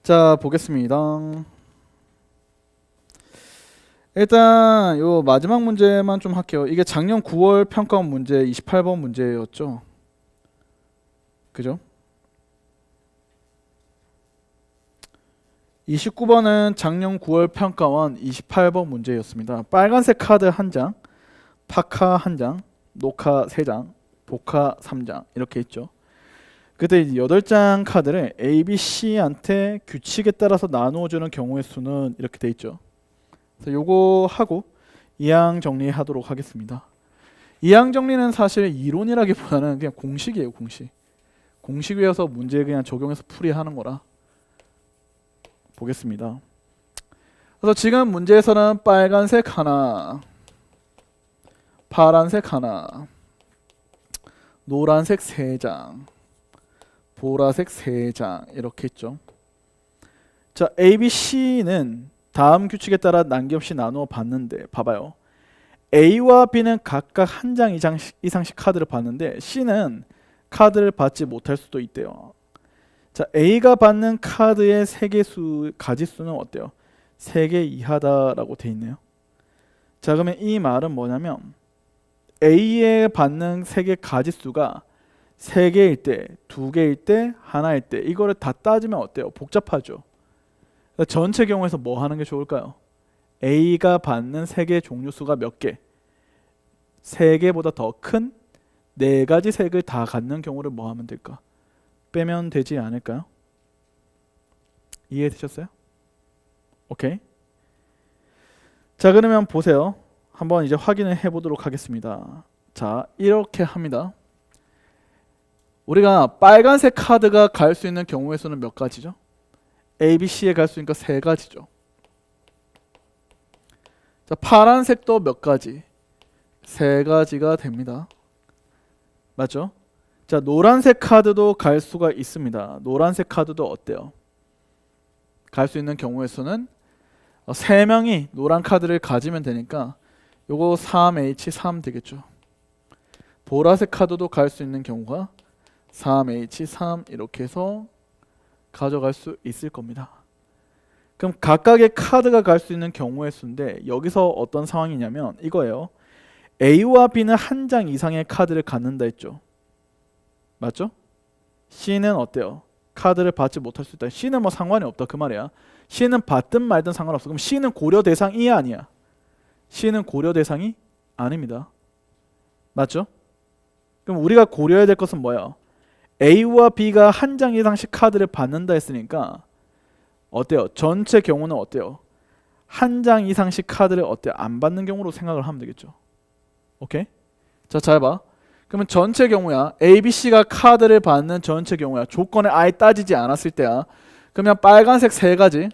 자, 보겠습니다. 일단 요 마지막 문제만 좀 할게요. 이게 작년 9월 평가원 문제 28번 문제였죠. 그죠? 29번은 작년 9월 평가원 28번 문제였습니다. 빨간색 카드 한 장, 파카 한 장, 녹화 3장, 복화 3장 이렇게 있죠. 그때 이제 8장 카드를 A, B, C한테 규칙에 따라서 나누어주는 경우의 수는 이렇게 돼 있죠. 그래서 요거 하고 이항 정리하도록 하겠습니다. 이항 정리는 사실 이론이라기보다는 그냥 공식이에요. 공식 외워서 문제 그냥 적용해서 풀이하는 거라. 보겠습니다. 그래서 지금 문제에서는 빨간색 하나, 파란색 하나, 노란색 3장, 보라색 3장 이렇게 있죠. 자, A, B, C는 다음 규칙에 따라 난기없이 나누어 봤는데 봐봐요. A와 B는 각각 한 장 이상씩 카드를 받는데 C는 카드를 받지 못할 수도 있대요. 자, A가 받는 카드의 가지수는 어때요? 3개 이하다라고 돼 있네요. 자, 그러면 이 말은 뭐냐면 A에 받는 3개 가지수가 3개일 때, 2개일 때, 하나일 때 이거를 다 따지면 어때요? 복잡하죠. 전체 경우에서 뭐 하는 게 좋을까요? A가 받는 3개 종류수가 몇 개? 3개보다 더 큰 4가지 색을 다 갖는 경우를 뭐 하면 될까? 빼면 되지 않을까요? 이해되셨어요? 오케이. 자, 그러면 보세요. 한번 이제 확인을 해보도록 하겠습니다. 자, 이렇게 합니다. 우리가 빨간색 카드가 갈 수 있는 경우의 수는 몇 가지죠? A, B, C에 갈 수 있는 거 3가지죠. 자, 파란색도 몇 가지? 3가지가 됩니다. 맞죠? 자, 노란색 카드도 갈 수가 있습니다. 노란색 카드도 어때요? 갈 수 있는 경우의 수는 3명이 노란 카드를 가지면 되니까 요거 3H3 되겠죠. 보라색 카드도 갈 수 있는 경우가 3H3 이렇게 해서 가져갈 수 있을 겁니다. 그럼 각각의 카드가 갈 수 있는 경우의 수인데 여기서 어떤 상황이냐면 이거예요. A와 B는 한 장 이상의 카드를 갖는다 했죠. 맞죠? C는 어때요? 카드를 받지 못할 수 있다. C는 뭐 상관이 없다 그 말이야. C는 받든 말든 상관없어. 그럼 C는 고려 대상이야 아니야? C는 고려 대상이 아닙니다. 맞죠? 그럼 우리가 고려해야 될 것은 뭐야? A와 B가 한 장 이상씩 카드를 받는다 했으니까 어때요? 전체 경우는 어때요? 한 장 이상씩 카드를 어때요? 안 받는 경우로 생각을 하면 되겠죠. 오케이? 자, 잘 봐. 그러면 전체 경우야. A, B, C가 카드를 받는 전체 경우야. 조건을 아예 따지지 않았을 때야. 그러면 빨간색 3가지,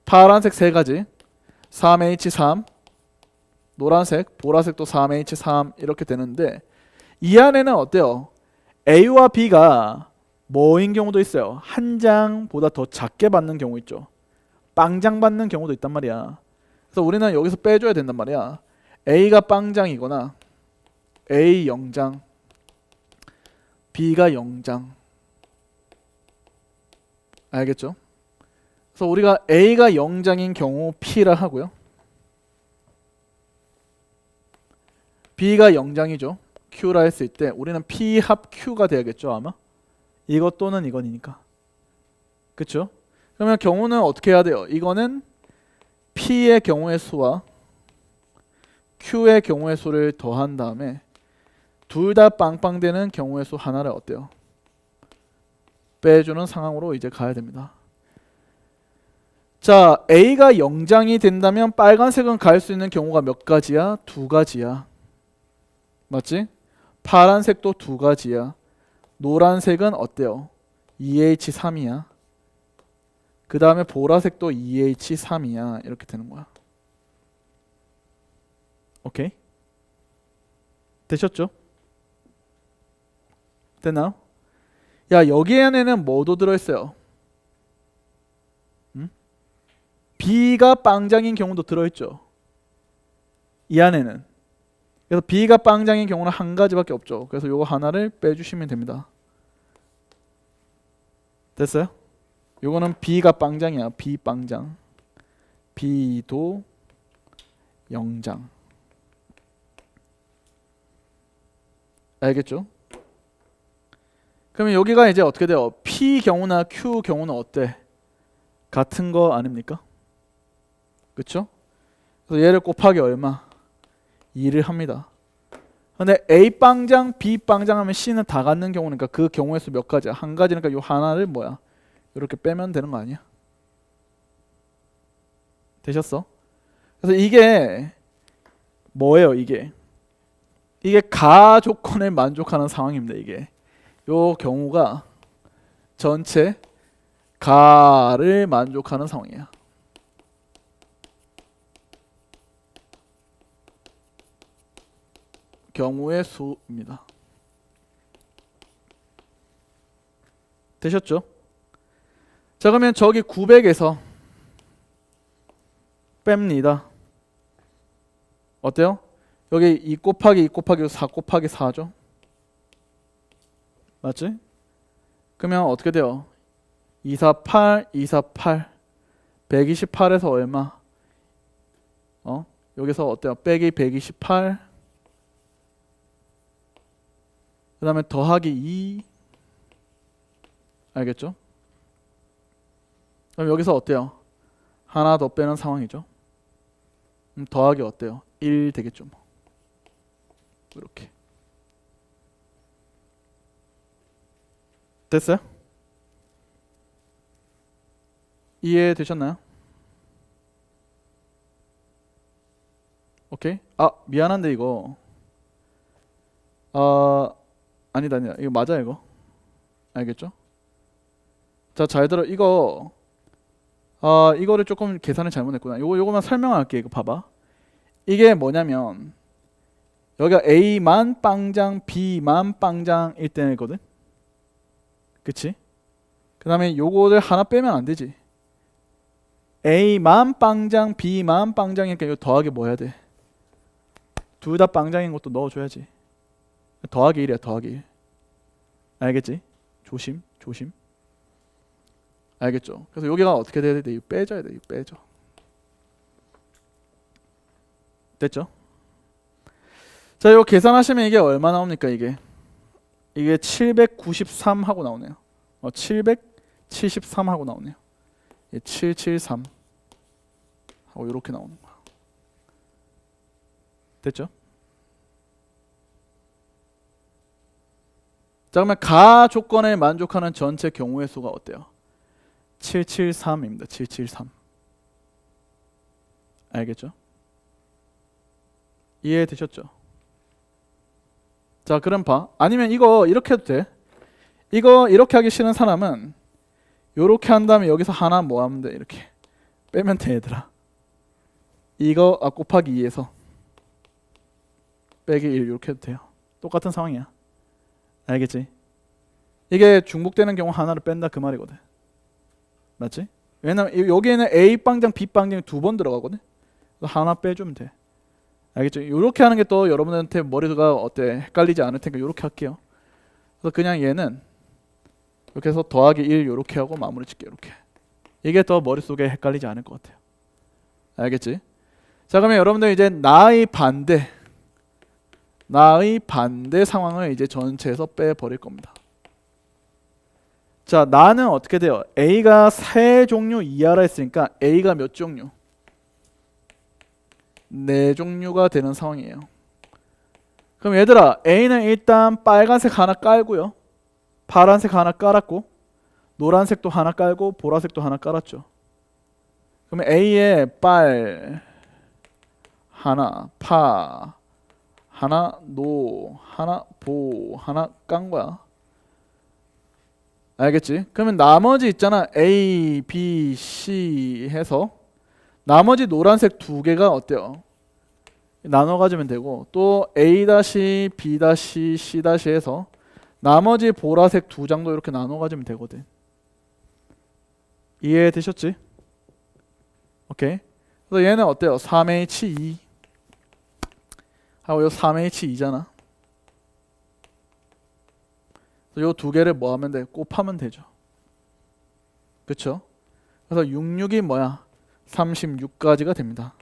파란색 3가지, 3H3, 노란색, 보라색도 3H3 이렇게 되는데 이 안에는 어때요? A와 B가 뭐인 경우도 있어요. 한 장보다 더 작게 받는 경우 있죠. 빵장 받는 경우도 있단 말이야. 그래서 우리는 여기서 빼줘야 된단 말이야. A가 빵장이거나 A 0장, B가 0장. 알겠죠? 그래서 우리가 A가 0장인 경우 P라 하고요. B가 0장이죠. Q라 했을 때 우리는 P 합 Q가 돼야겠죠 아마? 이것 또는 이건이니까. 그쵸? 그러면 경우는 어떻게 해야 돼요? 이거는 P의 경우의 수와 Q의 경우의 수를 더한 다음에 둘 다 빵빵 되는 경우의 수 하나를 어때요? 빼주는 상황으로 이제 가야 됩니다. 자, A가 0장이 된다면 빨간색은 갈 수 있는 경우가 몇 가지야? 2가지야. 맞지? 파란색도 2가지야. 노란색은 어때요? 2H3이야. 그 다음에 보라색도 2H3이야. 이렇게 되는 거야. 오케이? 되셨죠? 됐나요? 야, 여기 안에는 뭐도 들어있어요? B가 빵장인 경우도 들어있죠. 이 안에는. 그래서 B가 빵장인 경우는 한 가지밖에 없죠. 그래서 요거 하나를 빼주시면 됩니다. 됐어요? 요거는 B가 빵장이야. B 빵장. B도 0장. 알겠죠? 그러면 여기가 이제 어떻게 돼요? P 경우나 Q 경우는 어때? 같은 거 아닙니까? 그쵸? 그래서 얘를 곱하기 얼마? 2를 합니다. 근데 A 빵장, B 빵장 하면 C는 다 갖는 경우니까 그 경우의 수 몇 가지야? 한 가지니까 요 하나를 뭐야? 이렇게 빼면 되는 거 아니야? 되셨어? 그래서 이게 뭐예요? 이게 가 조건에 만족하는 상황입니다. 이게 요 경우가 전체 가를 만족하는 상황이야. 경우의 수입니다. 되셨죠? 자, 그러면 저기 900에서 뺍니다. 어때요? 여기 2 곱하기 2 곱하기 4 곱하기 4죠? 맞지? 그러면 어떻게 돼요? 248, 248, 128에서 얼마? 여기서 어때요? 빼기 128, 그 다음에 더하기 2, 알겠죠? 그럼 여기서 어때요? 하나 더 빼는 상황이죠. 더하기 어때요? 1 되겠죠. 뭐. 이렇게. 됐어요? 이해되셨나요? 오케이. 아, 미안한데 이거 아니다. 이거 맞아 이거. 알겠죠? 자, 잘 들어. 이거를 조금 계산을 잘못했구나. 요거만 설명할게. 이거 봐봐. 이게 뭐냐면 여기가 A만 빵장, B만 빵장일 때거든. 그치? 그 다음에 요거를 하나 빼면 안 되지. A만 빵장, B만 빵장이니까 이거 더하기 뭐 해야 돼? 둘 다 빵장인 것도 넣어줘야지. 더하기 1이야. 더하기 1. 알겠지? 조심. 알겠죠? 그래서 여기가 어떻게 돼야 돼? 이거 빼줘야 돼. 이거 빼줘. 됐죠? 자, 이거 계산하시면 이게 얼마 나옵니까? 이게 793 하고 나오네요. 773 하고 나오네요. 773 하고 이렇게 나오는 거야. 됐죠? 자, 그러면 가 조건에 만족하는 전체 경우의 수가 어때요? 773입니다. 773. 알겠죠? 이해되셨죠? 자, 그럼 봐. 아니면 이거 이렇게 해도 돼. 이거 이렇게 하기 싫은 사람은 요렇게 한 다음에 여기서 하나 뭐 하면 돼? 이렇게 빼면 돼, 얘들아. 이거 곱하기 2에서 빼기 1 이렇게 해도 돼요. 똑같은 상황이야. 알겠지? 이게 중복되는 경우 하나를 뺀다 그 말이거든. 맞지? 왜냐면 여기에는 A 빵장, B 빵장이 두 번 들어가거든. 그래서 하나 빼주면 돼. 알겠죠? 이렇게 하는 게 또 여러분한테 머리가 어때? 헷갈리지 않을 테니까 이렇게 할게요. 그래서 그냥 얘는 이렇게 해서 더하기 1 이렇게 하고 마무리 짓게. 이렇게. 이게 더 머릿속에 헷갈리지 않을 것 같아요. 알겠지? 자, 그러면 여러분들 이제 나의 반대 상황을 이제 전체에서 빼버릴 겁니다. 자, 나는 어떻게 돼요? A가 3종류 이하라 했으니까 A가 몇 종류? 4종류가 되는 상황이에요. 그럼 얘들아, A는 일단 빨간색 하나 깔고요. 파란색 하나 깔았고, 노란색도 하나 깔고, 보라색도 하나 깔았죠. 그러면 A에 빨 하나, 파 하나, 노 하나, 보 하나 깐 거야. 알겠지? 그러면 나머지 있잖아. A, B, C 해서 나머지 노란색 두 개가 어때요? 나눠 가지면 되고, 또 A-, B-, C- 해서 나머지 보라색 두 장도 이렇게 나눠 가지면 되거든. 이해되셨지? 오케이. 그래서 얘는 어때요? 3H2 하고 요 3H2잖아. 요 두 개를 뭐 하면 돼? 곱하면 되죠. 그쵸? 그래서 66이 뭐야? 36까지가 됩니다.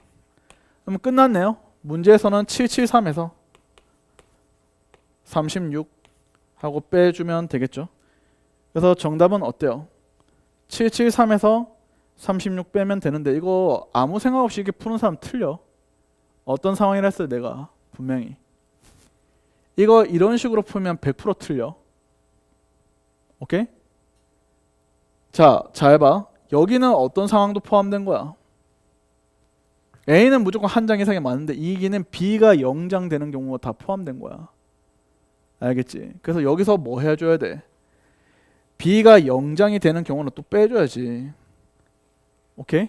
그럼 끝났네요. 문제에서는 773에서 36 하고 빼주면 되겠죠. 그래서 정답은 어때요? 773에서 36 빼면 되는데 이거 아무 생각 없이 이렇게 푸는 사람 틀려. 어떤 상황이라 했어요 내가 분명히. 이거 이런 식으로 풀면 100% 틀려. 오케이? 자, 잘 봐. 여기는 어떤 상황도 포함된 거야. A는 무조건 한 장 이상이 많은데 이기는 B가 0장 되는 경우가 다 포함된 거야. 알겠지? 그래서 여기서 뭐 해줘야 돼? B가 0장이 되는 경우는 또 빼줘야지. 오케이?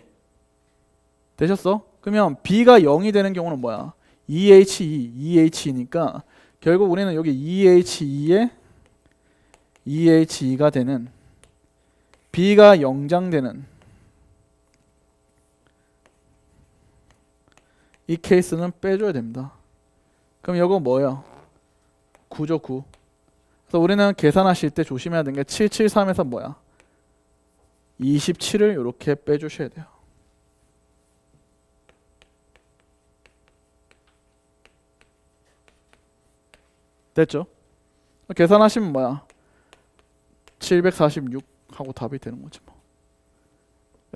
되셨어? 그러면 B가 0이 되는 경우는 뭐야? 2H2, 2H2니까 결국 우리는 여기 2H2에 2H2가 되는 B가 0장 되는 이 케이스는 빼줘야 됩니다. 그럼 이거 뭐예요? 9죠 9. 그래서 우리는 계산하실 때 조심해야 되는 게 773에서 뭐야? 27을 이렇게 빼주셔야 돼요. 됐죠? 계산하시면 뭐야? 746 하고 답이 되는 거지 뭐.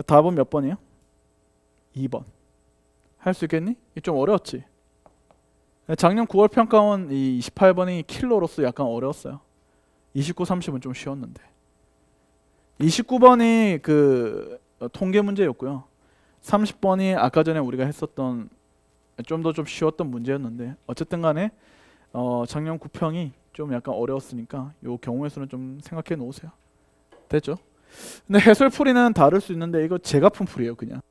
답은 몇 번이에요? 2번. 할 수 있겠니? 이게 좀 어려웠지? 작년 9월 평가원 이 28번이 킬러로서 약간 어려웠어요. 29, 30은 좀 쉬웠는데 29번이 그 통계 문제였고요. 30번이 아까 전에 우리가 했었던 좀 더 좀 쉬웠던 문제였는데 어쨌든 간에 작년 9평이 좀 약간 어려웠으니까 요 경우의 수는 좀 생각해 놓으세요. 됐죠? 근데 해설풀이는 다를 수 있는데 이거 제가 푼 풀이에요 그냥.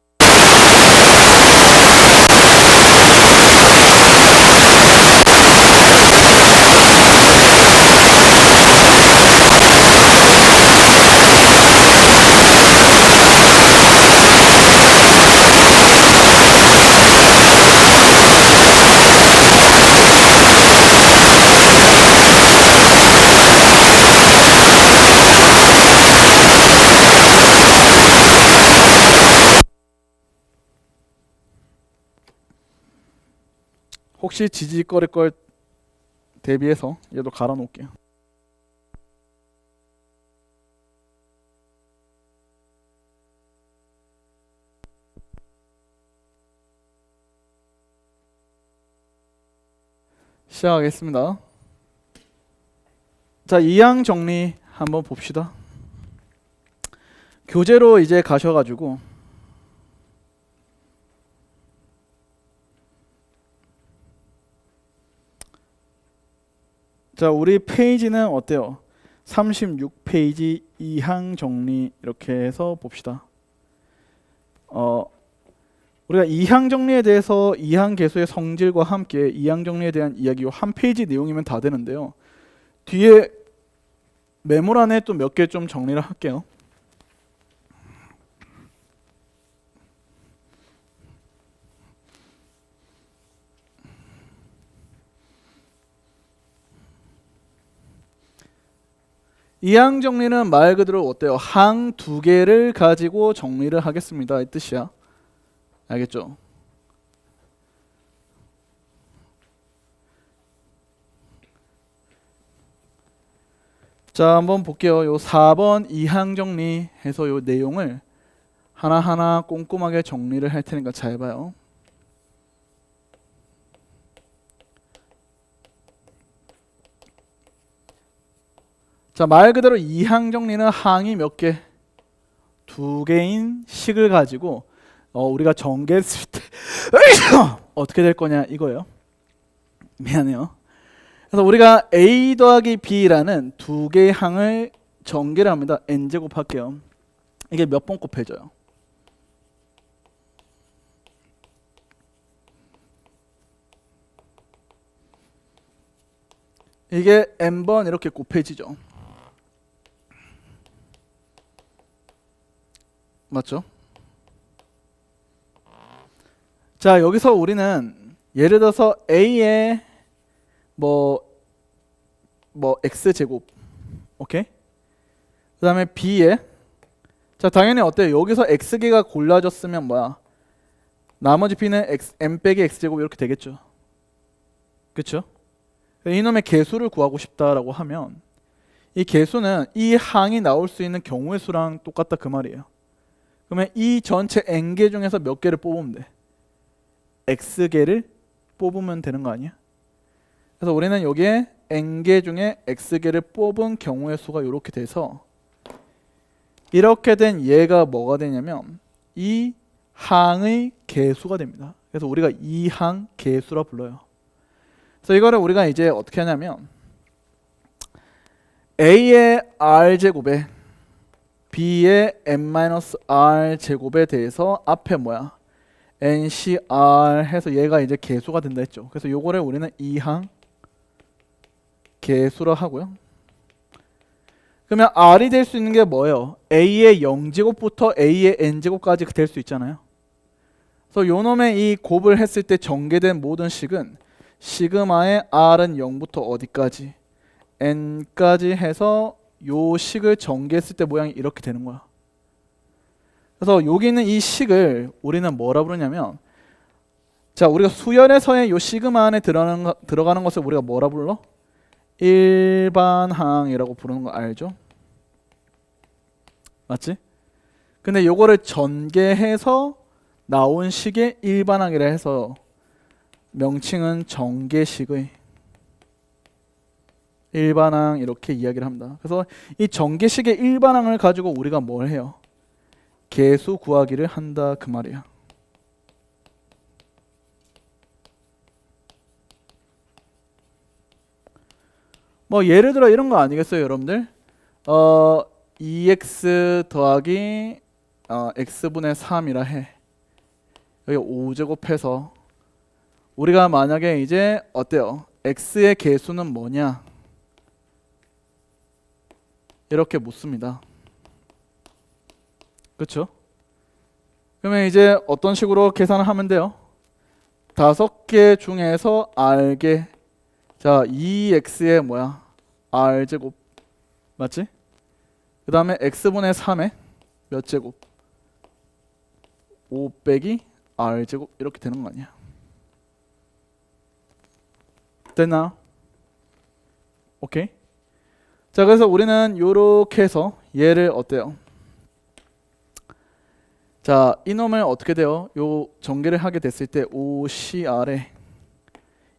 혹시 지지거릴 걸 대비해서 얘도 갈아 놓을게요. 시작하겠습니다. 자, 이항 정리 한번 봅시다. 교재로 이제 가셔가지고 자, 우리 페이지는 어때요? 36페이지 이항 정리 이렇게 해서 봅시다. 우리가 이항 정리에 대해서 이항 계수의 성질과 함께 이항 정리에 대한 이야기 한 페이지 내용이면 다 되는데요. 뒤에 메모란에 또 몇 개 좀 정리를 할게요. 이항 정리는 말 그대로 어때요? 항 두 개를 가지고 정리를 하겠습니다. 이 뜻이야. 알겠죠? 자, 한번 볼게요. 요 4번 이항 정리해서 요 내용을 하나하나 꼼꼼하게 정리를 할 테니까 잘 봐요. 자, 말 그대로 이항 정리는 항이 몇 개? 두 개인 식을 가지고 우리가 전개했을 때 어떻게 될 거냐 이거예요. 미안해요. 그래서 우리가 A 더하기 B라는 두 개의 항을 전개를 합니다. n제곱 할게요. 이게 몇 번 곱해져요? 이게 n번 이렇게 곱해지죠. 맞죠? 자, 여기서 우리는 예를 들어서 A의 뭐 X제곱, 오케이? 그 다음에 B의 자, 당연히 어때요? 여기서 x개가 골라졌으면 뭐야? 나머지 b는 n 빼기 x제곱 이렇게 되겠죠. 그쵸? 이놈의 개수를 구하고 싶다라고 하면 이 개수는 이 항이 나올 수 있는 경우의 수랑 똑같다 그 말이에요. 그러면 이 전체 n개 중에서 몇 개를 뽑으면 돼? x개를 뽑으면 되는 거 아니야? 그래서 우리는 여기에 n개 중에 x개를 뽑은 경우의 수가 이렇게 돼서 이렇게 된 얘가 뭐가 되냐면 이 항의 개수가 됩니다. 그래서 우리가 이 항 개수라 불러요. 그래서 이거를 우리가 이제 어떻게 하냐면 a의 r제곱에 b의 n-r제곱에 대해서 앞에 뭐야? ncr 해서 얘가 이제 개수가 된다 했죠. 그래서 요거를 우리는 이 항 개수라 하고요. 그러면 r이 될 수 있는 게 뭐예요? a의 0제곱부터 a의 n제곱까지 될 수 있잖아요. 그래서 요놈의 이 곱을 했을 때 전개된 모든 식은 시그마의 r은 0부터 어디까지? n까지 해서 요 식을 전개했을 때 모양이 이렇게 되는 거야. 그래서 여기 있는 이 식을 우리는 뭐라 부르냐면 자, 우리가 수열에서의 요 시그마 안에 들어가는 것을 우리가 뭐라 불러? 일반항이라고 부르는 거 알죠? 맞지? 근데 요거를 전개해서 나온 식의 일반항이라 해서 명칭은 전개식의 일반항 이렇게 이야기를 합니다. 그래서 이 전개식의 일반항을 가지고 우리가 뭘 해요? 개수 구하기를 한다 그 말이야. 뭐 예를 들어 이런 거 아니겠어요, 여러분들? 2x 더하기 x분의 3이라 해. 여기 5제곱해서 우리가 만약에 이제 어때요? x의 개수는 뭐냐? 이렇게 묻습니다. 그렇죠? 그러면 이제 어떤 식으로 계산을 하면 돼요? 5개 중에서 r개. 자, 2x의 뭐야? r제곱. 맞지? 그 다음에 x분의 3의 몇 제곱? 5 빼기 r제곱 이렇게 되는 거 아니야? 됐나? 오케이? 자, 그래서 우리는 요렇게 해서 얘를 어때요? 자, 이놈을 어떻게 돼요? 요 전개를 하게 됐을 때 5cr에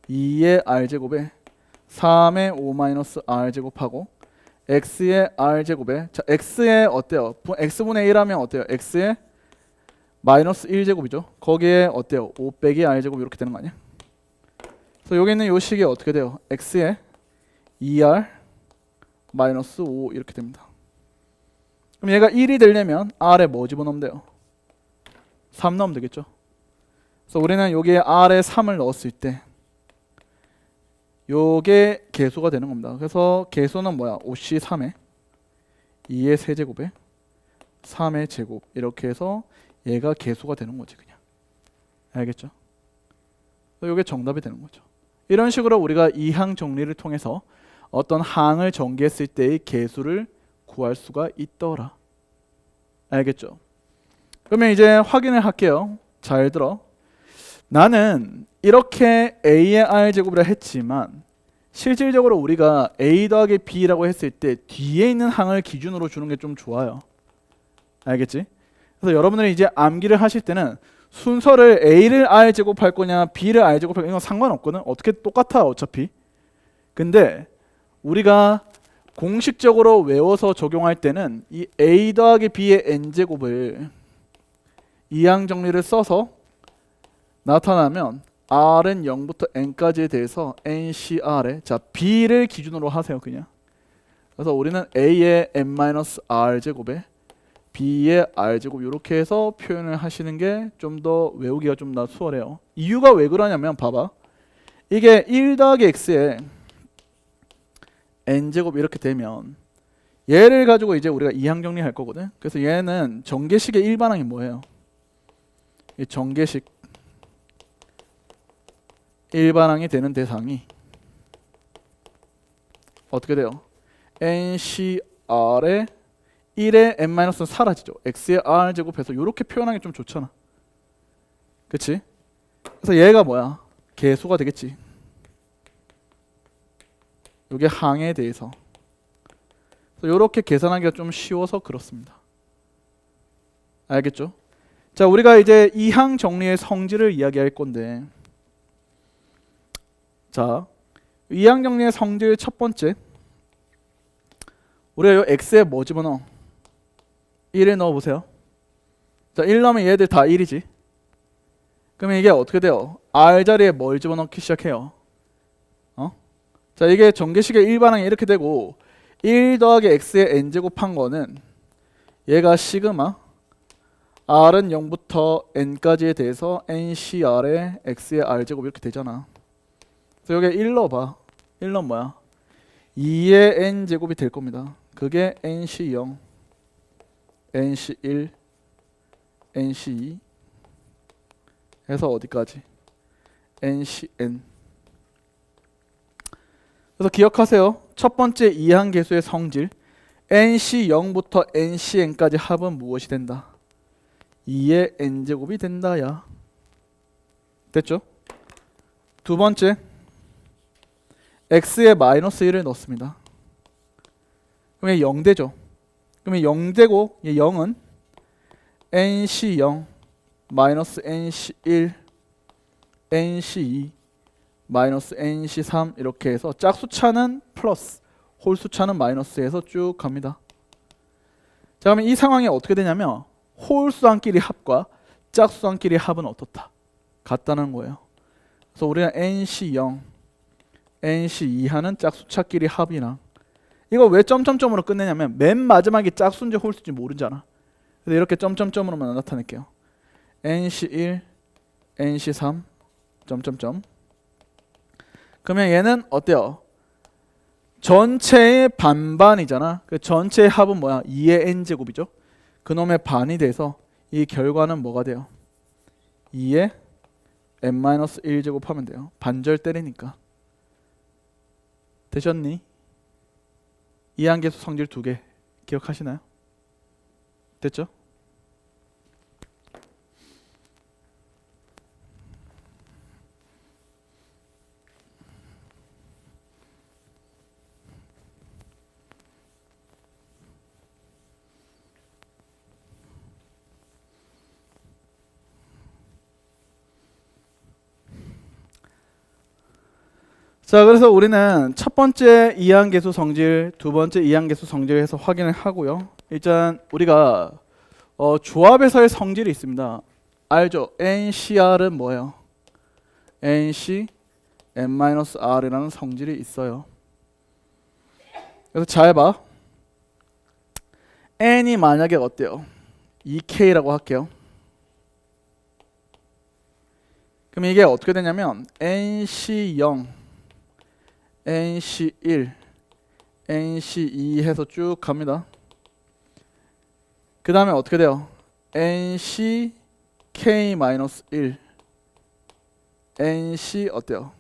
2의 r제곱에 3의 5-r제곱하고 x의 r제곱에 자, x의 어때요? x분의 1하면 어때요? x의 마이너스 1제곱이죠. 거기에 어때요? 5 빼기 r제곱 이렇게 되는 거 아니야? 그래서 여기 있는 요 식이 어떻게 돼요? x의 2r 마이너스 5 이렇게 됩니다. 그럼 얘가 1이 되려면 r에 뭐 집어넣으면 돼요? 3 넣으면 되겠죠. 그래서 우리는 여기에 r에 3을 넣었을 때 요게 개수가 되는 겁니다. 그래서 개수는 뭐야? 5c3에 2의 세제곱에 3의 제곱 이렇게 해서 얘가 개수가 되는 거지 그냥. 알겠죠? 요게 정답이 되는 거죠. 이런 식으로 우리가 이 항 정리를 통해서 어떤 항을 전개했을 때의 개수를 구할 수가 있더라. 알겠죠? 그러면 이제 확인을 할게요. 잘 들어. 나는 이렇게 a의 r제곱이라 했지만 실질적으로 우리가 a 더하기 b라고 했을 때 뒤에 있는 항을 기준으로 주는 게 좀 좋아요. 알겠지? 그래서 여러분들이 이제 암기를 하실 때는 순서를 a를 r제곱 할 거냐 b를 r제곱 할 거냐 이건 상관없거든. 어떻게 똑같아 어차피. 근데 우리가 공식적으로 외워서 적용할 때는 이 a 더하기 b의 n제곱을 이항 정리를 써서 나타나면 r은 0부터 n까지에 대해서 ncr에 자 b를 기준으로 하세요 그냥. 그래서 우리는 a의 n-r제곱에 b의 r제곱 이렇게 해서 표현을 하시는 게 좀 더 외우기가 좀 더 수월해요. 이유가 왜 그러냐면 봐봐. 이게 1 더하기 x에 n제곱 이렇게 되면 얘를 가지고 이제 우리가 이항 정리할 거거든. 그래서 얘는 전개식의 일반항이 뭐예요? 이 전개식 일반항이 되는 대상이 어떻게 돼요? ncr에 1의 n-는 사라지죠. x의 r 제곱해서 이렇게 표현하기 좀 좋잖아. 그치? 그래서 얘가 뭐야? 계수가 되겠지. 이게 항에 대해서. 이렇게 계산하기가 좀 쉬워서 그렇습니다. 알겠죠? 자, 우리가 이제 이항 정리의 성질을 이야기할 건데, 자, 이항 정리의 성질 첫 번째, 우리가 요 x에 뭐 집어넣어? 1을 넣어보세요. 자, 1 넣으면 얘들 다 1이지. 그러면 이게 어떻게 돼요? r 자리에 뭘 집어넣기 시작해요? 자, 이게 전개식의 일반항이 이렇게 되고 1 더하기 x의 n제곱한 거는 얘가 시그마 r은 0부터 n까지에 대해서 ncr의 x의 r제곱 이렇게 되잖아. 그래서 여기에 1 넣어봐. 1 넣으면 뭐야? 2의 n제곱이 될 겁니다. 그게 nc0, nc1, nc2 해서 어디까지? ncn. 그래서 기억하세요. 첫 번째 이항계수의 성질 nc0부터 ncn까지 합은 무엇이 된다? 2의 n제곱이 된다. 야 됐죠? 두 번째 x에 마이너스 1을 넣습니다. 그러면 0 되죠. 그러면 0 되고 0은 nc0 마이너스 nc1 nc2 마이너스 nc3 이렇게 해서 짝수차는 플러스 홀수차는 마이너스에서 쭉 갑니다. 자, 그러면 이 상황이 어떻게 되냐면 홀수항끼리 합과 짝수항끼리 합은 어떻다? 같다는 거예요. 그래서 우리가 nc0 nc2 하는 짝수차끼리 합이랑 이거 왜 점점점으로 끝내냐면 맨 마지막이 짝수인지 홀수인지 모르잖아. 그래서 이렇게 점점점으로만 나타낼게요. nc1 nc3 점점점. 그러면 얘는 어때요? 전체의 반반이잖아. 그 전체의 합은 뭐야? 2의 n제곱이죠. 그놈의 반이 돼서 이 결과는 뭐가 돼요? 2의 n-1제곱 하면 돼요. 반절 때리니까. 되셨니? 이항계수 성질 2개 기억하시나요? 됐죠? 자, 그래서 우리는 첫 번째 이항계수 성질, 두 번째 이항계수 성질에서 확인을 하고요. 일단 우리가 조합에서의 성질이 있습니다. 알죠? NCR은 뭐예요? NC n-r이라는 성질이 있어요. 그래서 잘 봐. n이 만약에 어때요? 2k라고 할게요. 그럼 이게 어떻게 되냐면 NC0 NC1, NC2 해서 쭉 갑니다. 그 다음에 어떻게 돼요? NCK-1, NC 어때요?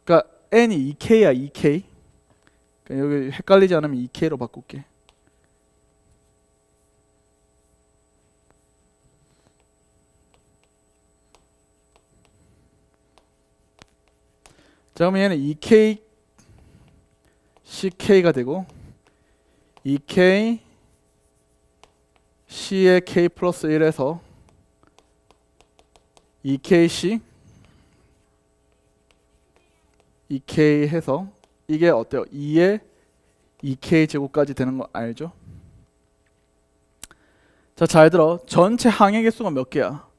그러니까 N이 2K야, 2K. 그러니까 여기 헷갈리지 않으면 2K로 바꿀게. 자, 그러면 얘는 2K CK가 되고 2K C의 K 플러스 1에서 2KC 2K 해서 이게 어때요? 2의 2K 제곱까지 되는 거 알죠? 자, 잘 들어. 전체 항의 개수가 몇 개야?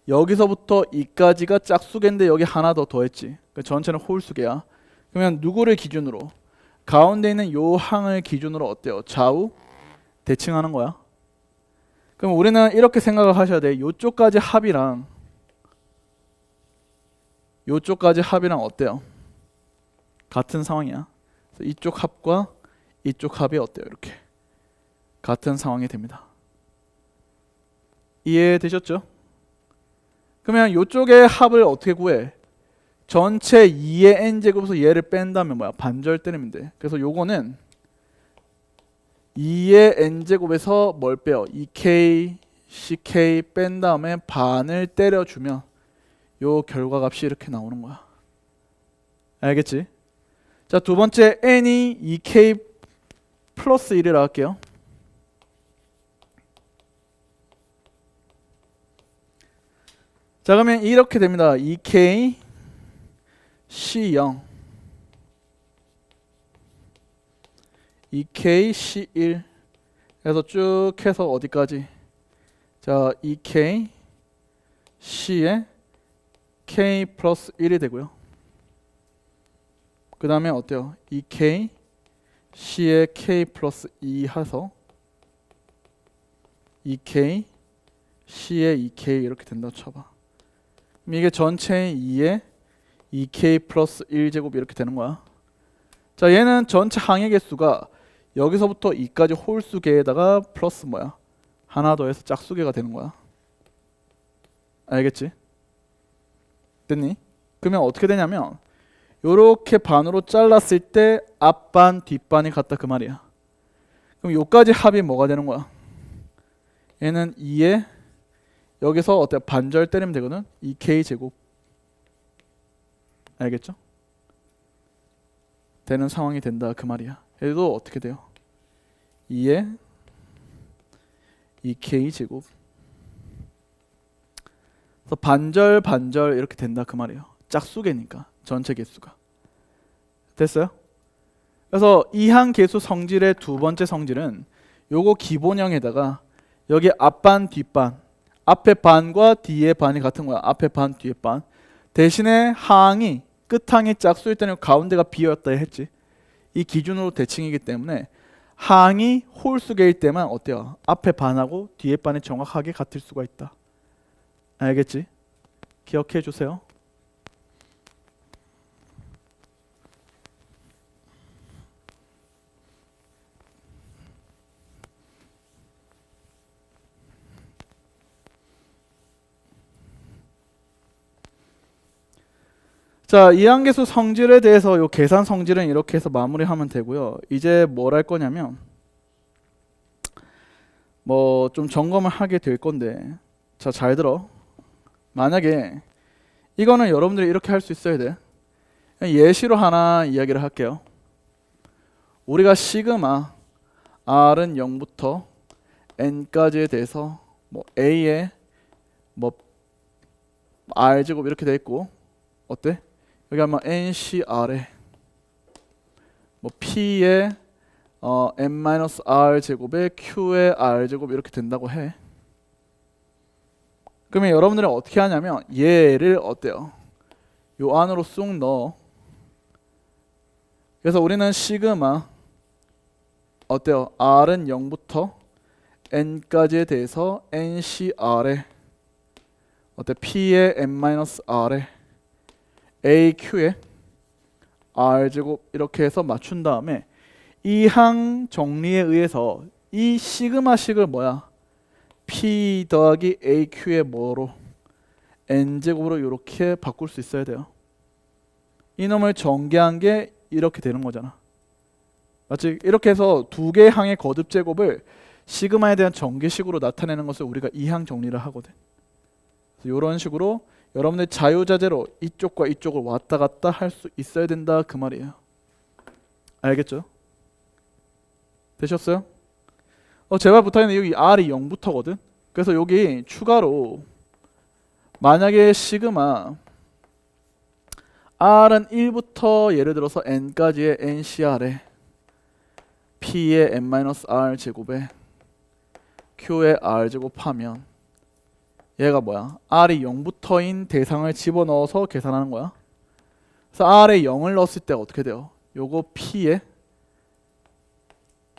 여기서부터 2까지가 짝수개인데 여기 하나 더 더했지. 그러니까 전체는 홀수개야. 그러면 누구를 기준으로? 가운데 있는 요 항을 기준으로 어때요? 좌우 대칭하는 거야. 그럼 우리는 이렇게 생각을 하셔야 돼. 요쪽까지 합이랑 요쪽까지 합이랑 어때요? 같은 상황이야. 그래서 이쪽 합과 이쪽 합이 어때요? 이렇게 같은 상황이 됩니다. 이해되셨죠? 그러면 이쪽의 합을 어떻게 구해? 전체 2의 n제곱에서 얘를 뺀다면 뭐야? 반절 때리면 돼. 그래서 요거는 2의 n제곱에서 뭘 빼요? 2k, ck 뺀 다음에 반을 때려주면 요 결과값이 이렇게 나오는 거야. 알겠지? 자, 두 번째 n이 2k 플러스 1이라 할게요. 자, 그러면 이렇게 됩니다. 2k c0 2k c1 해서 쭉 해서 어디까지? 자, 2k c에 k 플러스 1이 되고요. 그 다음에 어때요? 2k c에 k 플러스 2 해서 2k c에 2k 이렇게 된다고 쳐봐. 그럼 이게 전체 2에 2k 플러스 1제곱 이렇게 되는 거야. 자, 얘는 전체 항의 개수가 여기서부터 2까지 홀수계에다가 플러스 뭐야? 하나 더 해서 짝수계가 되는 거야. 알겠지? 됐니? 그러면 어떻게 되냐면 요렇게 반으로 잘랐을 때 앞반 뒷반이 같다 그 말이야. 그럼 요까지 합이 뭐가 되는 거야? 얘는 2에 여기서 어때? 반절 때리면 되거든? 2k 제곱. 알겠죠? 되는 상황이 된다 그 말이야. 얘도 어떻게 돼요? 2에 2k 제곱. 그래서 반절 반절 이렇게 된다 그 말이에요. 짝수계니까 전체 개수가. 됐어요? 그래서 이항 계수 성질의 두 번째 성질은 요거 기본형에다가 여기 앞반 뒷반, 앞에 반과 뒤에 반이 같은 거야. 앞에 반 뒤에 반. 대신에 항이 끝항이 짝수일 때는 가운데가 비었다 했지. 이 기준으로 대칭이기 때문에 항이 홀수계일 때만 어때요? 앞에 반하고 뒤에 반이 정확하게 같을 수가 있다. 알겠지? 기억해 주세요. 자, 이항계수 성질에 대해서 요 계산 성질은 이렇게 해서 마무리하면 되고요. 이제 뭘 할 거냐면 뭐 좀 점검을 하게 될 건데, 자, 잘 들어. 만약에 이거는 여러분들이 이렇게 할 수 있어야 돼. 예시로 하나 이야기를 할게요. 우리가 시그마 r은 0부터 n까지에 대해서 뭐 a에 뭐 r 제곱 이렇게 돼 있고, 어때? 여기 아마 ncr에 뭐 p에 n-r 제곱에 q에 r 제곱 이렇게 된다고 해. 그러면 여러분들은 어떻게 하냐면 얘를 어때요? 요 안으로 쑥 넣어. 그래서 우리는 시그마 어때요? r은 0부터 n까지에 대해서 ncr에 어때? p에 n-r에 aq에 r제곱 이렇게 해서 맞춘 다음에 이 항 정리에 의해서 이 시그마식을 뭐야? p 더하기 aq의 뭐로? n제곱으로 이렇게 바꿀 수 있어야 돼요. 이놈을 전개한 게 이렇게 되는 거잖아. 맞지? 이렇게 해서 두 개의 항의 거듭 제곱을 시그마에 대한 전개식으로 나타내는 것을 우리가 이항 정리를 하거든. 이런 식으로 여러분들 자유자재로 이쪽과 이쪽을 왔다 갔다 할 수 있어야 된다 그 말이에요. 알겠죠? 되셨어요? 제발 부탁인데 여기 r이 0부터거든. 그래서 여기 추가로 만약에 시그마 r은 1부터 예를 들어서 n까지의 ncr에 p의 n-r 제곱에 q의 r 제곱하면 얘가 뭐야? r이 0부터인 대상을 집어넣어서 계산하는 거야. 그래서 r에 0을 넣었을 때 어떻게 돼요? 요거 p의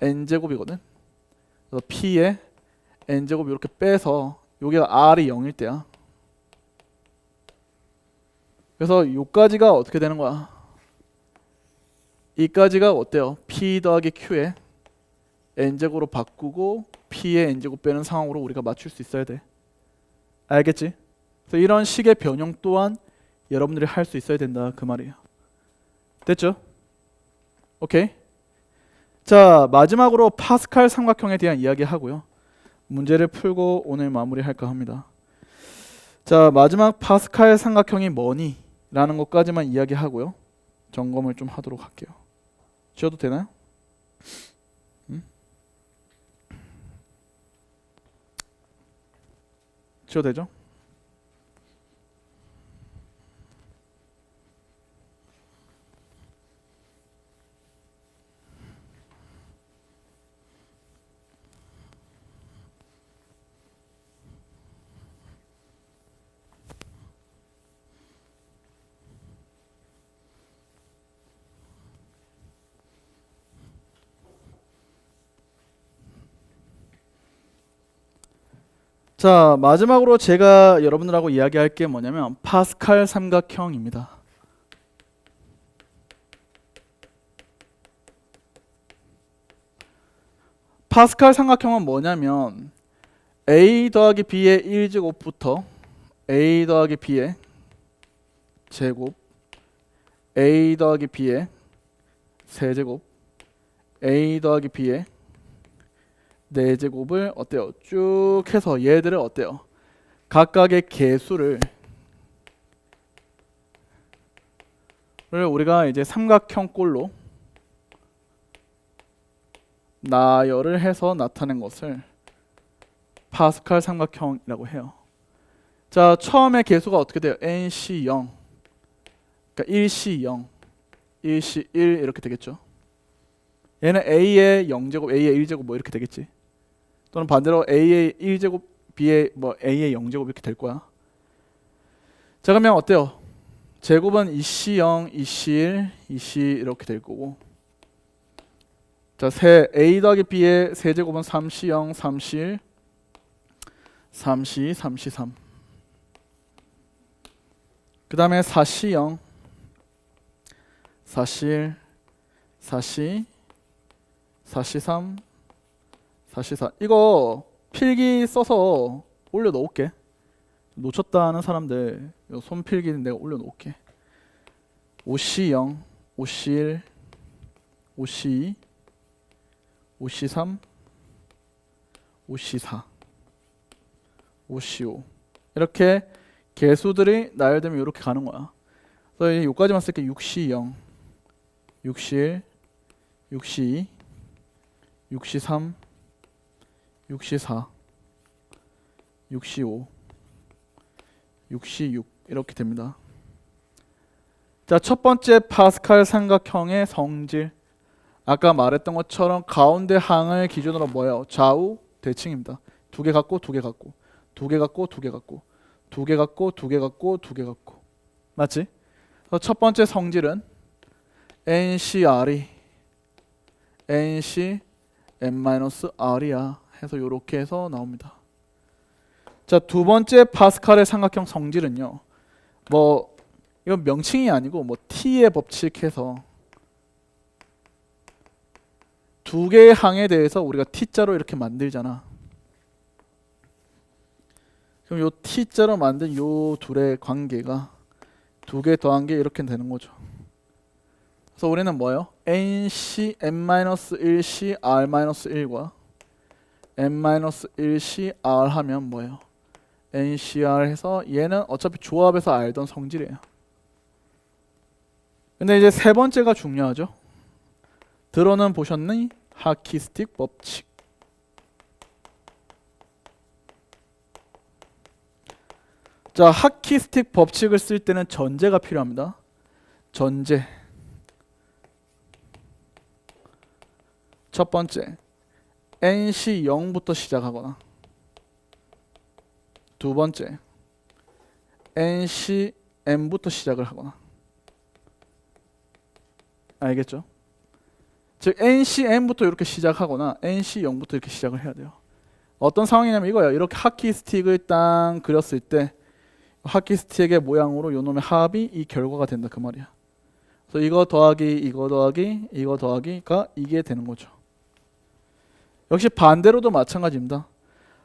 n제곱이거든. 그래서 p의 n제곱 이렇게 빼서 여기가 r이 0일 때야. 그래서 요까지가 어떻게 되는 거야? 이까지가 어때요? p 더하기 q에 n제곱으로 바꾸고 p의 n제곱 빼는 상황으로 우리가 맞출 수 있어야 돼. 알겠지? 그래서 이런 식의 변형 또한 여러분들이 할 수 있어야 된다 그 말이에요. 됐죠? 오케이. 자, 마지막으로 파스칼 삼각형에 대한 이야기 하고요. 문제를 풀고 오늘 마무리할까 합니다. 자, 마지막 파스칼 삼각형이 뭐니? 라는 것까지만 이야기하고요. 점검을 좀 하도록 할게요. 지워도 되나요? 지워도 되죠? 자, 마지막으로 제가 여러분들하고 이야기할 게 뭐냐면 파스칼 삼각형입니다. 파스칼 삼각형은 뭐냐면 a 더하기 b의 1제곱부터 a 더하기 b의 제곱, a 더하기 b의 세제곱, a 더하기 b의 4제곱을 어때요? 쭉 해서 얘들을 어때요? 각각의 개수를 우리가 이제 삼각형꼴로 나열을 해서 나타낸 것을 파스칼 삼각형이라고 해요. 자, 처음에 개수가 어떻게 돼요? nc 0, 그러니까 1c 0, 1c 1 이렇게 되겠죠. 얘는 a의 0제곱, a의 1제곱 뭐 이렇게 되겠지. 또는 반대로 a의 1제곱, b의 뭐 a의 0제곱 이렇게 될 거야. 자, 그러면 어때요? 제곱은 2c0, 2c1, 2c 이렇게 될 거고. 자, a 더하기 b의 세제곱은 3c0, 3c1, 3c, 3c3. 그 다음에 4c0, 4c1, 4c, 4c3, 4c4. 이거 필기 써서 올려놓을게. 놓쳤다는 사람들 손필기는 내가 올려놓을게. 5c0, 5c1, 5c2, 5c3, 5c4, 5c5 이렇게 개수들이 나열되면 이렇게 가는 거야. 그래서 여기까지만 쓸게. 6c0, 6c1, 6c2, 6c3, 6c4, 6c5, 6c6 이렇게 됩니다. 자, 첫 번째 파스칼 삼각형의 성질. 아까 말했던 것처럼 가운데 항을 기준으로 뭐예요? 좌우 대칭입니다. 두 개 갖고 두 개 갖고 두 개 갖고 두 개 갖고 두 개 갖고 두 개 갖고 두 개 갖고 맞지? 그래서 첫 번째 성질은 NCR이 NC n-r이야 해서 이렇게 해서 나옵니다. 자, 두 번째 파스칼의 삼각형 성질은요. 뭐 이건 명칭이 아니고 뭐 T의 법칙 해서 두 개의 항에 대해서 우리가 T자로 이렇게 만들잖아. 그럼 요 T자로 만든 요 둘의 관계가 두 개 더한 게 이렇게 되는 거죠. 그래서 우리는 뭐예요? NC n-1C r-1과 n-1C r 하면 뭐예요? NCR 해서 얘는 어차피 조합에서 알던 성질이에요. 근데 이제 세 번째가 중요하죠. 들어는 보셨니? 하키스틱 법칙. 자, 하키스틱 법칙을 쓸 때는 전제가 필요합니다. 전제. 첫 번째, NC 0부터 시작하거나 두 번째, NC M부터 시작을 하거나. 알겠죠? 즉 NC M부터 이렇게 시작하거나 NC 0부터 이렇게 시작을 해야 돼요. 어떤 상황이냐면 이거예요. 이렇게 하키 스틱을 딱 그렸을 때 하키 스틱의 모양으로 요놈의 합이 이 결과가 된다 그 말이야. 그래서 이거 더하기 이거 더하기 이거 더하기가 이게 되는 거죠. 역시 반대로도 마찬가지입니다.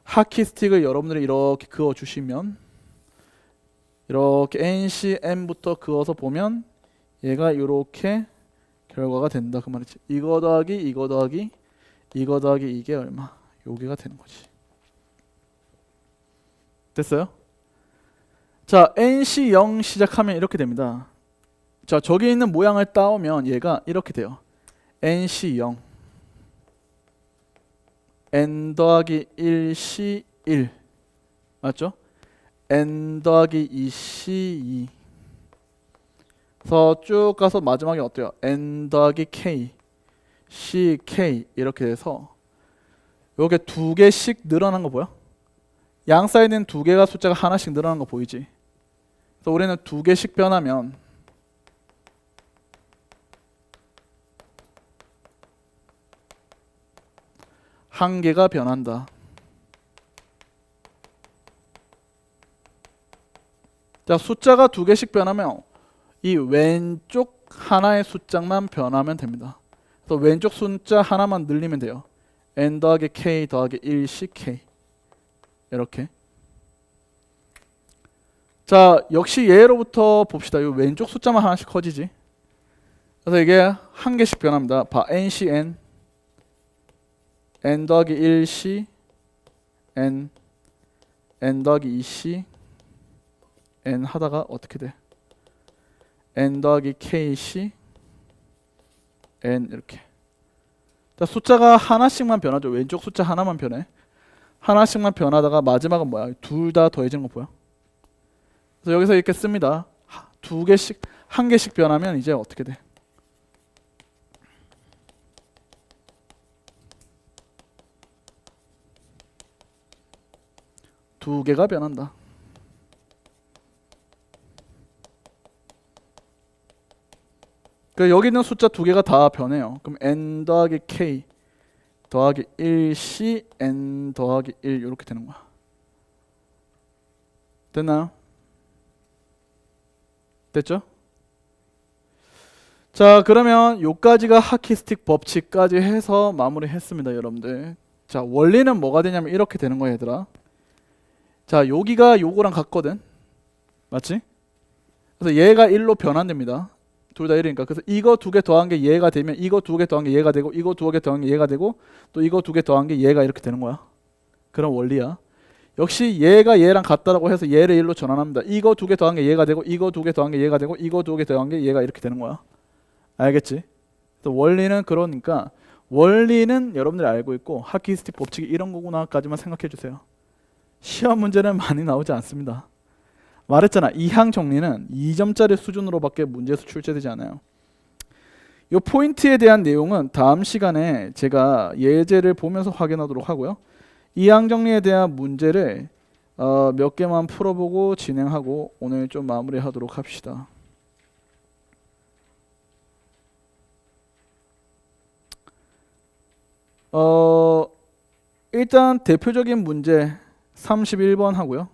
하키 스틱을 여러분들이 이렇게 그어 주시면 이렇게 NC M부터 그어서 보면 얘가 이렇게 결과가 된다 그 말이지. 이거 더하기 이거 더하기 이거 더하기 이게 얼마? 요게가 되는 거지. 됐어요? 자, NC 0 시작하면 이렇게 됩니다. 자, 저기 있는 모양을 따오면 얘가 이렇게 돼요. NC 0 N 더하기 1C 1 맞죠? N 더하기 2C 2 그래서 쭉 가서 마지막에 어때요? N 더하기 K C K 이렇게 돼서 요게 두 개씩 늘어난 거 보여? 양 사이드는 두 개가 숫자가 하나씩 늘어난 거 보이지? 그래서 우리는 두 개씩 변하면 한 개가 변한다. 자, 숫자가 두 개씩 변하면 이 왼쪽 하나의 숫자만 변하면 됩니다. 그래서 왼쪽 숫자 하나만 늘리면 돼요. N 더하기 K 더하기 1CK 이렇게. 자, 역시 얘로부터 봅시다. 이 왼쪽 숫자만 하나씩 커지지. 그래서 이게 한 개씩 변합니다. 봐, NCN N 더하기 1C N N 더하기 2C N 하다가 어떻게 돼? N 더하기 KC N 이렇게. 자, 숫자가 하나씩만 변하죠. 왼쪽 숫자 하나만 변해. 하나씩만 변하다가 마지막은 뭐야? 둘 다 더해지는 거 보여? 그래서 여기서 이렇게 씁니다. 두 개씩, 한 개씩 변하면 이제 어떻게 돼? 두 개가 변한다. 그 여기 있는 숫자 두 개가 다 변해요. 그럼 N 더하기 K 더하기 1C N 더하기 1 이렇게 되는 거야. 됐나요? 됐죠? 자, 그러면 요까지가 하키스틱 법칙까지 해서 마무리했습니다, 여러분들. 자, 원리는 뭐가 되냐면 이렇게 되는 거야, 얘들아. 자, 여기가 요거랑 같거든. 맞지? 그래서 얘가 1로 변환됩니다. 둘 다 1이니까. 그래서 이거 두 개 더한 게 얘가 되면 이거 두 개 더한 게 얘가 되고 이거 두 개 더한 게 얘가 되고 또 이거 두 개 더한 게 얘가 이렇게 되는 거야. 그런 원리야. 역시 얘가 얘랑 같다라고 해서 얘를 1로 전환합니다. 이거 두 개 더한 게 얘가 되고 이거 두 개 더한 게 얘가 되고 이거 두 개 더한 게 얘가 이렇게 되는 거야. 알겠지? 그래서 원리는 그러니까 원리는 여러분들이 알고 있고 하키스틱 법칙이 이런 거구나까지만 생각해 주세요. 시험 문제는 많이 나오지 않습니다. 말했잖아. 이항 정리는 2점짜리 수준으로밖에 문제에서 출제되지 않아요. 이 포인트에 대한 내용은 다음 시간에 제가 예제를 보면서 확인하도록 하고요. 이항 정리에 대한 문제를 몇 개만 풀어보고 진행하고 오늘 좀 마무리하도록 합시다. 일단 대표적인 문제 31번 하고요.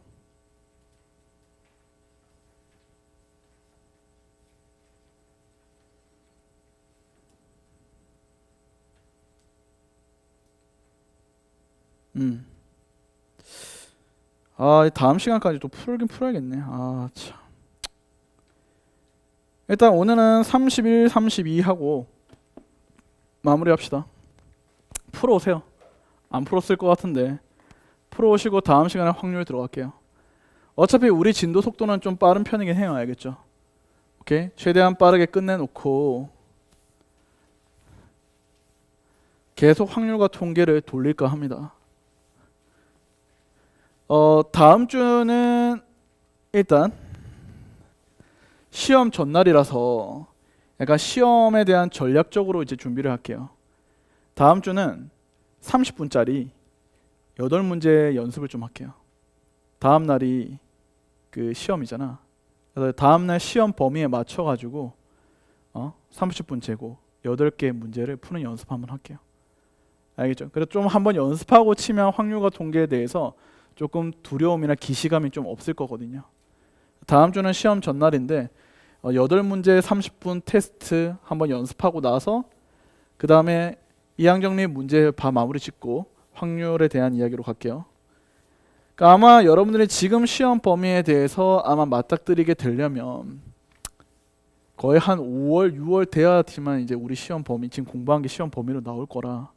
다음 시간까지 또 풀긴 풀어야겠네. 참. 일단 오늘은 31, 32 하고 마무리합시다. 풀어오세요. 안 풀었을 것 같은데 풀어오시고 다음 시간에 확률 들어갈게요. 어차피 우리 진도 속도는 좀 빠른 편이긴 해요. 알겠죠? 오케이? 최대한 빠르게 끝내놓고 계속 확률과 통계를 돌릴까 합니다. 다음 주는 일단 시험 전날이라서 약간 시험에 대한 전략적으로 이제 준비를 할게요. 다음 주는 30분짜리 8문제 연습을 좀 할게요. 다음 날이 그 시험이잖아. 그래서 다음 날 시험 범위에 맞춰 가지고 30분 재고 8개 문제를 푸는 연습 한번 할게요. 알겠죠? 그래서 좀 한번 연습하고 치면 확률과 통계에 대해서 조금 두려움이나 기시감이 좀 없을 거거든요. 다음 주는 시험 전날인데 8문제 30분 테스트 한번 연습하고 나서 그 다음에 이항정리 문제 마무리 짓고 확률에 대한 이야기로 갈게요. 그러니까 아마 여러분들이 지금 시험 범위에 대해서 아마 맞닥뜨리게 되려면 거의 한 5월, 6월 돼야지만 이제 우리 시험 범위, 지금 공부한 게 시험 범위로 나올 거라.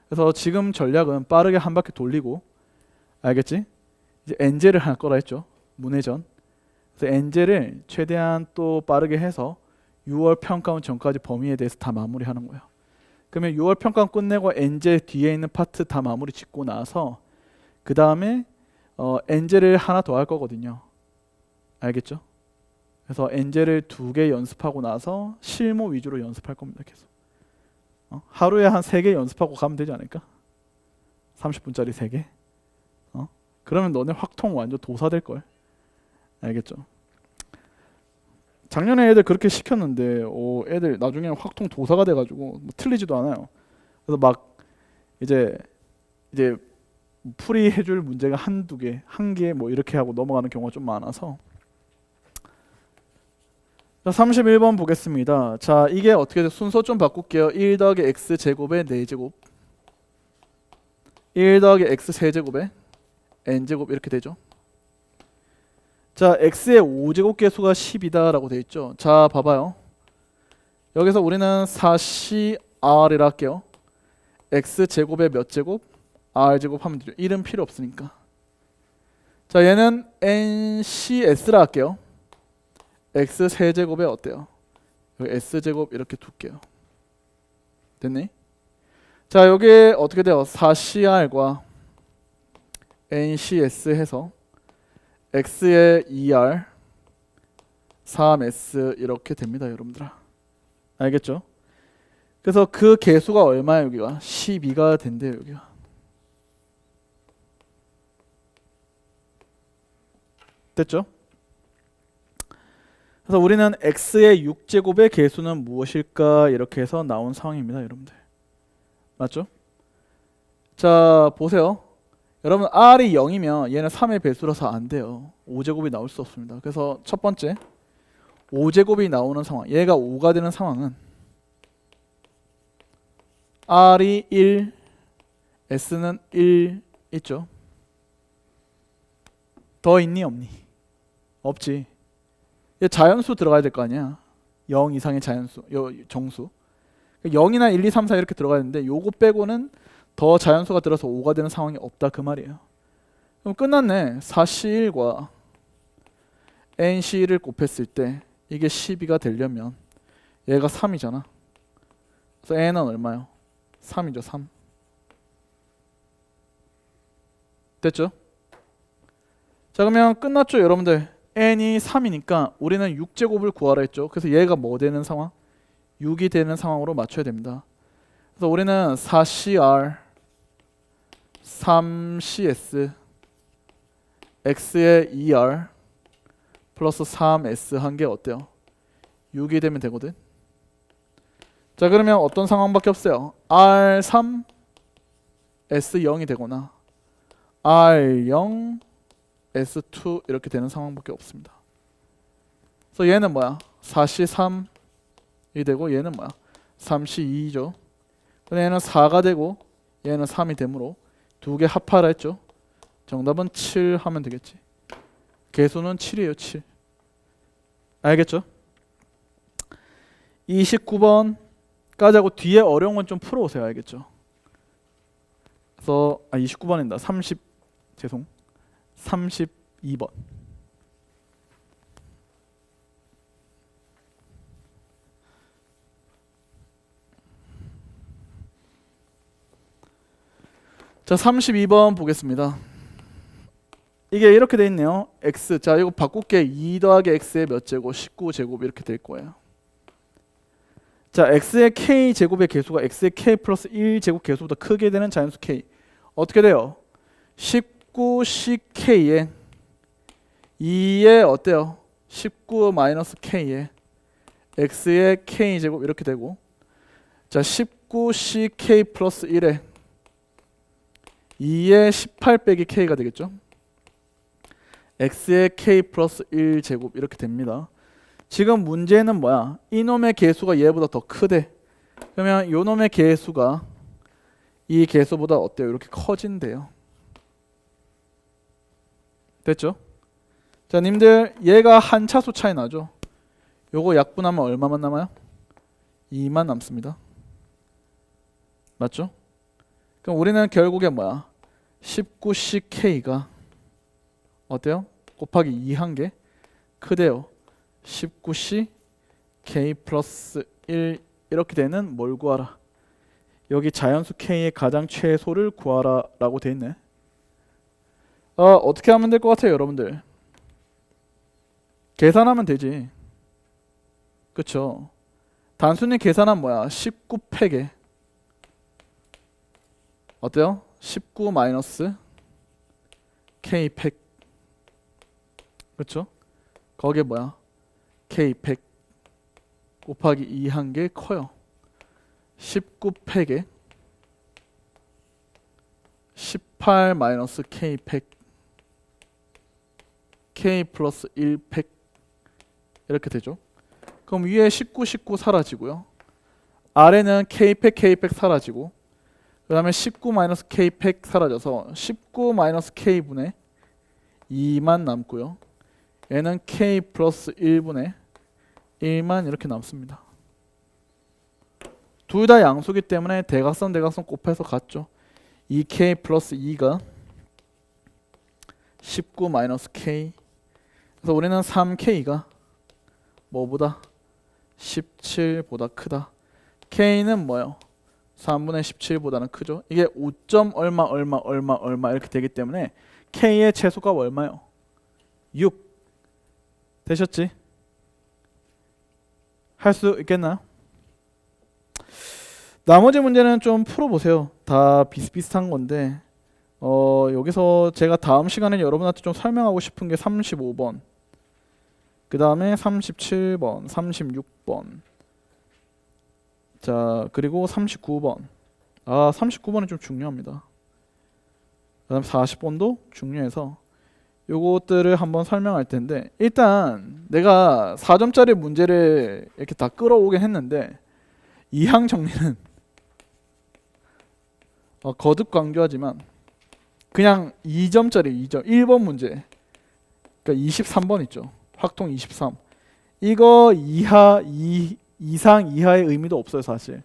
그래서 지금 전략은 빠르게 한 바퀴 돌리고, 알겠지? 이제 엔젤을 할 거라 했죠. 문회전. 그래서 엔젤을 최대한 또 빠르게 해서 6월 평가원 전까지 범위에 대해서 다 마무리하는 거예요. 그러면 6월 평가원 끝내고 엔젤 뒤에 있는 파트 다 마무리 짓고 나서 그 다음에 엔젤을 하나 더 할 거거든요. 알겠죠? 그래서 엔젤을 2개 연습하고 나서 실무 위주로 연습할 겁니다. 계속. 하루에 한 3개 연습하고 가면 되지 않을까? 30분짜리 3개. 그러면 너네 확통 완전 도사 될걸. 알겠죠? 작년에 애들 그렇게 시켰는데 애들 나중에 확통 도사가 돼가지고 뭐 틀리지도 않아요. 그래서 막 이제 풀이해줄 문제가 한두 개, 한 개 뭐 이렇게 하고 넘어가는 경우가 좀 많아서. 자, 31번 보겠습니다. 자, 이게 어떻게 돼? 순서 좀 바꿀게요. 1 더하기 x 제곱의 4제곱, 1 더하기 x 세제곱의 n제곱 이렇게 되죠. 자, x의 5제곱 계수가 10이다 라고 되어 있죠. 자, 봐봐요. 여기서 우리는 4cr이라 할게요. x제곱의 몇 제곱? r제곱 하면 되죠. 1은 필요 없으니까. 자, 얘는 ncs라 할게요. x 세제곱에 어때요? 여기 s제곱 이렇게 둘게요. 됐니? 자, 여기 어떻게 돼요? 4cr과 ncs 해서 x의 2r 3s 이렇게 됩니다, 여러분들아. 알겠죠? 그래서 그 개수가 얼마야? 여기가 12가 된대요. 여기가 됐죠? 그래서 우리는 x의 6제곱의 개수는 무엇일까? 이렇게 해서 나온 상황입니다, 여러분들. 맞죠? 자, 보세요. 여러분, r이 0이면 얘는 3의 배수라서 안 돼요. 5제곱이 나올 수 없습니다. 그래서 첫 번째 5제곱이 나오는 상황, 얘가 5가 되는 상황은 r이 1, s는 1 있죠. 더 있니 없니? 없지. 얘 자연수 들어가야 될 거 아니야. 0 이상의 자연수, 정수. 0이나 1, 2, 3, 4 이렇게 들어가야 되는데 요거 빼고는 더 자연수가 들어서 5가 되는 상황이 없다 그 말이에요. 그럼 끝났네. 4c1과 nc1을 곱했을 때 이게 12가 되려면 얘가 3이잖아. 그래서 n은 얼마요? 3이죠. 3. 됐죠? 자, 그러면 끝났죠, 여러분들. n이 3이니까 우리는 6제곱을 구하라 했죠. 그래서 얘가 뭐 되는 상황? 6이 되는 상황으로 맞춰야 됩니다. 그래서 우리는 4cr 3cs x의 2r 플러스 3s 한 게 어때요? 6이 되면 되거든. 자, 그러면 어떤 상황밖에 없어요. r3 s0이 되거나 r0 s2 이렇게 되는 상황밖에 없습니다. 그래서 얘는 뭐야? 4c3이 되고 얘는 뭐야? 3c2죠. 근데 얘는 4가 되고 얘는 3이 되므로 두 개 합하라 했죠. 정답은 7 하면 되겠지. 개수는 7이에요. 7. 알겠죠? 29번까지 하고 뒤에 어려운 건 좀 풀어오세요. 알겠죠? 그래서 29번입니다. 32번. 자, 32번 보겠습니다. 이게 이렇게 돼 있네요. x. 자, 이거 바꿀게. 2 더하기 x의 몇 제곱? 19제곱 이렇게 될 거예요. 자, x의 k 제곱의 개수가 x의 k 플러스 1제곱 개수보다 크게 되는 자연수 k. 어떻게 돼요? 19ck에 2에 어때요? 19 마이너스 k에 x의 k 제곱 이렇게 되고, 자, 19ck 플러스 1에 2에 18 빼기 k가 되겠죠. x의 k 플러스 1 제곱 이렇게 됩니다. 지금 문제는 뭐야? 이놈의 개수가 얘보다 더 크대. 그러면 요놈의 개수가 이 개수보다 어때요? 이렇게 커진대요. 됐죠? 자, 님들 얘가 한 차수 차이 나죠. 요거 약분하면 얼마만 남아요? 2만 남습니다. 맞죠? 그럼 우리는 결국에 뭐야? 19C K가 어때요? 곱하기 2 한 개 크대요. 19C K 플러스 1 이렇게 되는 뭘 구하라? 여기 자연수 K의 가장 최소를 구하라 라고 돼 있네. 어떻게 하면 될 것 같아요, 여러분들? 계산하면 되지. 그쵸? 단순히 계산하면 뭐야? 19 팩에 어때요? 19 마이너스 K 팩. 그쵸? 거기에 뭐야? K 팩 곱하기 2 한 개 커요. 19 팩에 18 마이너스 K 팩 K 플러스 1 팩 이렇게 되죠. 그럼 위에 19, 19 사라지고요. 아래는 K 팩 K 팩 사라지고 그 다음에 19 마이너스 K 팩 사라져서 19 마이너스 K분의 2만 남고요. 얘는 K 플러스 1분의 1만 이렇게 남습니다. 둘 다 양수기 때문에 대각선 대각선 곱해서 같죠. 2K 플러스 2가 19 마이너스 K. 그래서 우리는 3K가 뭐보다 17보다 크다. K는 뭐예요? 3분의 17보다는 크죠. 이게 5점 얼마 얼마 얼마 얼마 이렇게 되기 때문에 K의 최소가 얼마요? 6 되셨지? 할 수 있겠나요? 나머지 문제는 좀 풀어보세요. 다 비슷비슷한 건데 여기서 제가 다음 시간에 여러분한테 좀 설명하고 싶은 게 35번 그 다음에 37번 36번 자 그리고 39번 39번이 좀 중요합니다. 그 다음 40번도 중요해서 요것들을 한번 설명할 텐데 일단 내가 4점짜리 문제를 이렇게 다 끌어오긴 했는데 이항 정리는 거듭 강조하지만 그냥 2점짜리 2점 1번 문제 그러니까 23번 있죠. 확통 23 이거 이상 이하의 의미도 없어요 사실.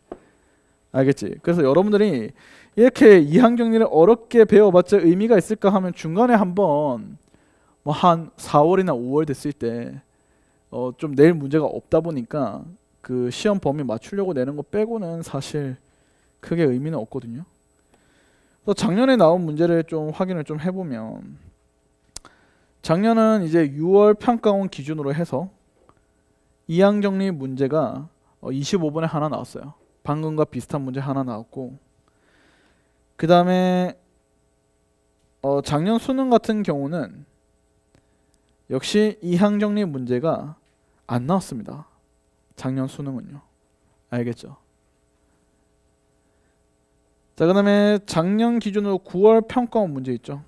알겠지? 그래서 여러분들이 이렇게 이항 정리를 어렵게 배워봤자 의미가 있을까 하면 중간에 한번 뭐 한 4월이나 5월 됐을 때 좀 낼 문제가 없다 보니까 그 시험 범위 맞추려고 내는 거 빼고는 사실 크게 의미는 없거든요. 그래서 작년에 나온 문제를 좀 확인을 좀 해보면 작년은 이제 6월 평가원 기준으로 해서 이항 정리 문제가 25번에 하나 나왔어요. 방금과 비슷한 문제 하나 나왔고 그 다음에 작년 수능 같은 경우는 역시 이항 정리 문제가 안 나왔습니다. 작년 수능은요. 알겠죠? 자, 그 다음에 작년 기준으로 9월 평가원 문제 있죠.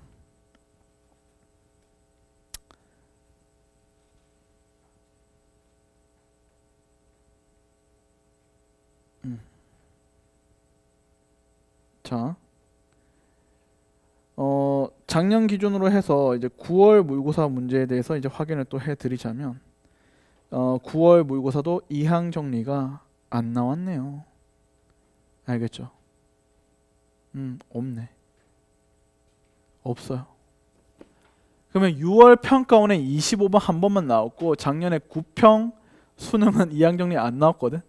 자, 작년 기준으로 해서 이제 9월 모의고사 문제에 대해서 이제 확인을 또 해드리자면 9월 모의고사도 이항 정리가 안 나왔네요. 알겠죠? 없네. 없어요. 그러면 6월 평가원에 25번 한 번만 나왔고 작년에 9평 수능은 이항 정리 안 나왔거든.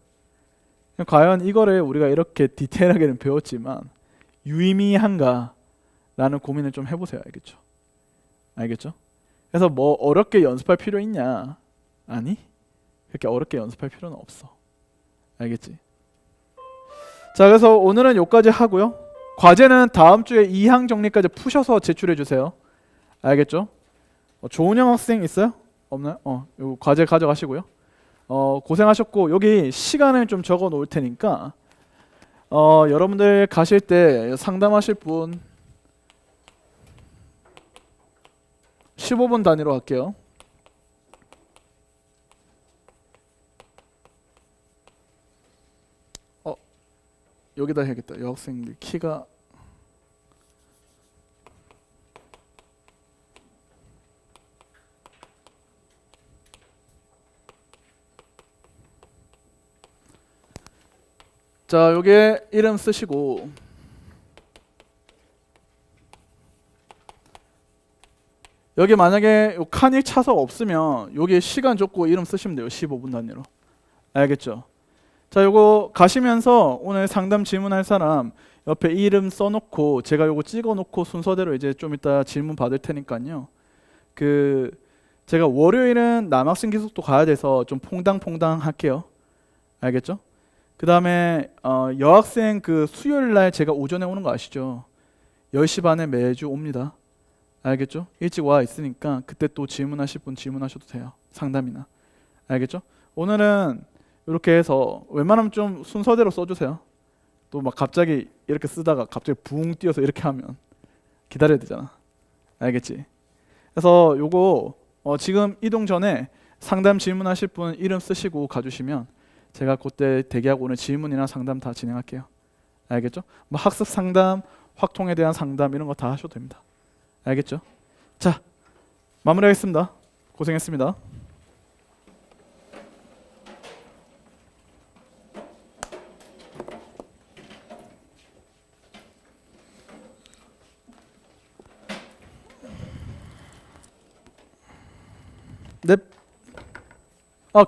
과연 이거를 우리가 이렇게 디테일하게는 배웠지만 유의미한가 라는 고민을 좀 해보세요. 알겠죠? 알겠죠? 그래서 뭐 어렵게 연습할 필요 있냐? 아니, 그렇게 어렵게 연습할 필요는 없어. 알겠지? 자, 그래서 오늘은 여기까지 하고요. 과제는 다음 주에 이항 정리까지 푸셔서 제출해 주세요. 알겠죠? 조은영 학생 있어요? 없나요? 요 과제 가져가시고요. 고생하셨고 여기 시간을 좀 적어 놓을 테니까 여러분들 가실 때 상담하실 분 15분 단위로 할게요. 여기다 해야겠다. 여학생들 키가 자, 요게 이름 쓰시고 여기 만약에 요 칸이 차서 없으면 여기 시간 줬고 이름 쓰시면 돼요. 15분 단위로. 알겠죠? 자, 요거 가시면서 오늘 상담 질문할 사람 옆에 이름 써놓고 제가 요거 찍어놓고 순서대로 이제 좀 이따 질문 받을 테니까요. 그 제가 월요일은 남학생 기숙도 가야 돼서 좀 퐁당퐁당 할게요. 알겠죠? 그 다음에 여학생 그 수요일 날 제가 오전에 오는 거 아시죠? 10시 반에 매주 옵니다. 알겠죠? 일찍 와 있으니까 그때 또 질문하실 분 질문하셔도 돼요. 상담이나. 알겠죠? 오늘은 이렇게 해서 웬만하면 좀 순서대로 써주세요. 또 막 갑자기 이렇게 쓰다가 갑자기 붕 뛰어서 이렇게 하면 기다려야 되잖아. 알겠지? 그래서 요거 지금 이동 전에 상담 질문하실 분 이름 쓰시고 가주시면 제가 그때 대기하고 오늘 질문이나 상담 다 진행할게요. 알겠죠? 뭐 학습 상담, 확통에 대한 상담 이런 거 다 하셔도 됩니다. 알겠죠? 자, 마무리하겠습니다. 고생했습니다. 네.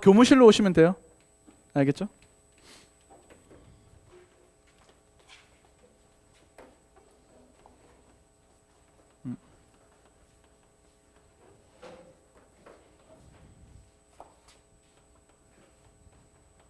교무실로 오시면 돼요. 알겠죠?